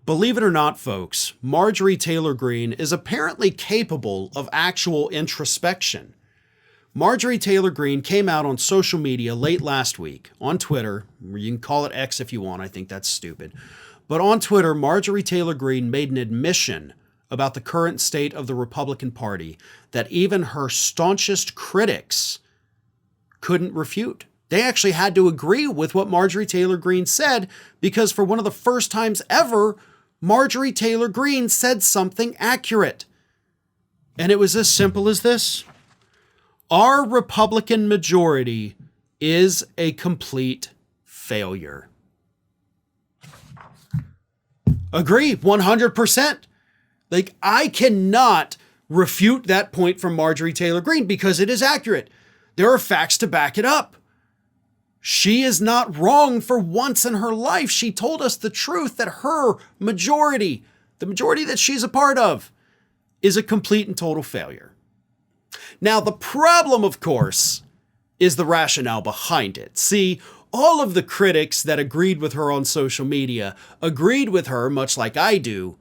Believe it or not, folks, Marjorie Taylor Greene is apparently capable of actual introspection. Marjorie Taylor Greene came out on social media late last week on Twitter. You can call it X if you want. I think that's stupid. But on Twitter, Marjorie Taylor Greene made an admission about the current state of the Republican Party that even her staunchest critics couldn't refute. They actually had to agree with what Marjorie Taylor Greene said because for one of the first times ever, Marjorie Taylor Greene said something accurate. And it was as simple as this. Our Republican majority is a complete failure. Agree, 100%. Like, I cannot refute that point from Marjorie Taylor Greene because it is accurate. There are facts to back it up. She is not wrong for once in her life. She told us the truth that her majority, the majority that she's a part of, is a complete and total failure. Now, the problem, of course, is the rationale behind it. See, all of the critics that agreed with her on social media agreed with her, much like I do,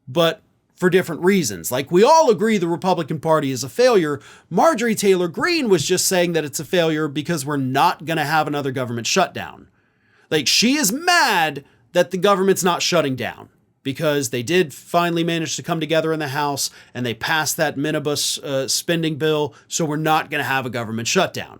but for different reasons. Like, we all agree the Republican Party is a failure. Marjorie Taylor Greene was just saying that it's a failure because we're not going to have another government shutdown. Like, she is mad that the government's not shutting down because they did finally manage to come together in the House and they passed that minibus spending bill, so we're not going to have a government shutdown.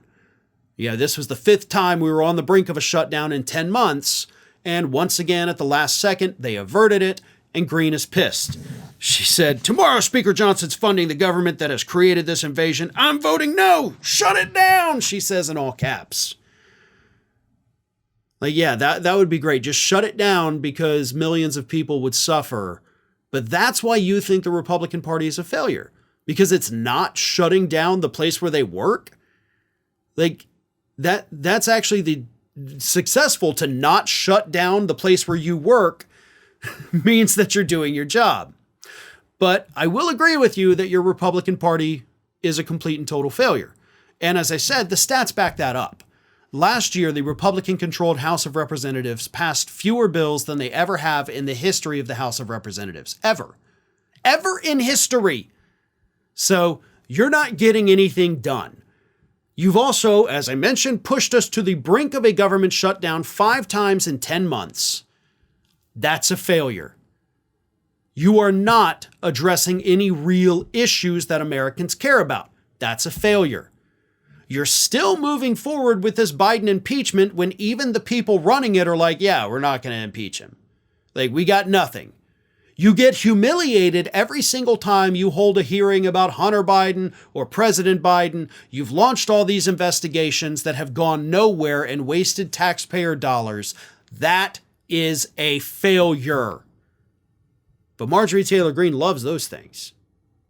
Yeah, this was the 5th time we were on the brink of a shutdown in 10 months, and once again at the last second, they averted it, and Greene is pissed. She said, "Tomorrow Speaker Johnson's funding the government that has created this invasion. I'm voting no! Shut it down!" she says in all caps. Like, yeah, that would be great. Just shut it down because millions of people would suffer. But that's why you think the Republican Party is a failure. Because it's not shutting down the place where they work. Like, that's actually the successful to not shut down the place where you work means that you're doing your job. But I will agree with you that your Republican Party is a complete and total failure. And as I said, the stats back that up. Last year, the Republican-controlled House of Representatives passed fewer bills than they ever have in the history of the House of Representatives. Ever. Ever in history. So you're not getting anything done. You've also, as I mentioned, pushed us to the brink of a government shutdown 5 times in 10 months. That's a failure. You are not addressing any real issues that Americans care about. That's a failure. You're still moving forward with this Biden impeachment when even the people running it are like, yeah, we're not going to impeach him. Like, we got nothing. You get humiliated every single time you hold a hearing about Hunter Biden or President Biden. You've launched all these investigations that have gone nowhere and wasted taxpayer dollars. That is a failure. But Marjorie Taylor Greene loves those things.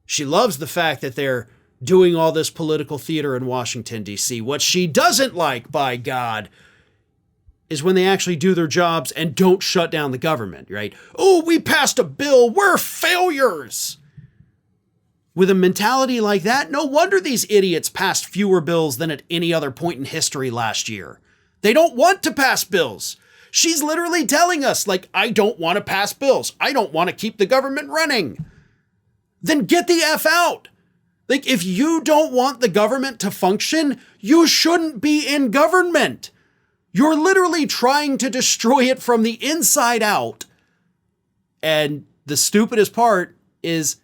She loves the fact that they're doing all this political theater in Washington, D.C. What she doesn't like, by God, is when they actually do their jobs and don't shut down the government, right? Oh, we passed a bill. We're failures. With a mentality like that, no wonder these idiots passed fewer bills than at any other point in history last year. They don't want to pass bills. She's literally telling us, like, I don't want to pass bills. I don't want to keep the government running. Then get the F out. Like, if you don't want the government to function, you shouldn't be in government. You're literally trying to destroy it from the inside out. And the stupidest part is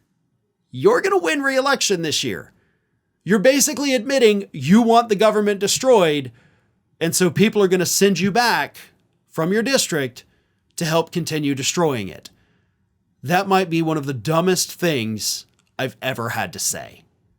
you're going to win re-election this year. You're basically admitting you want the government destroyed. And so people are going to send you back from your district to help continue destroying it. That might be one of the dumbest things I've ever had to say.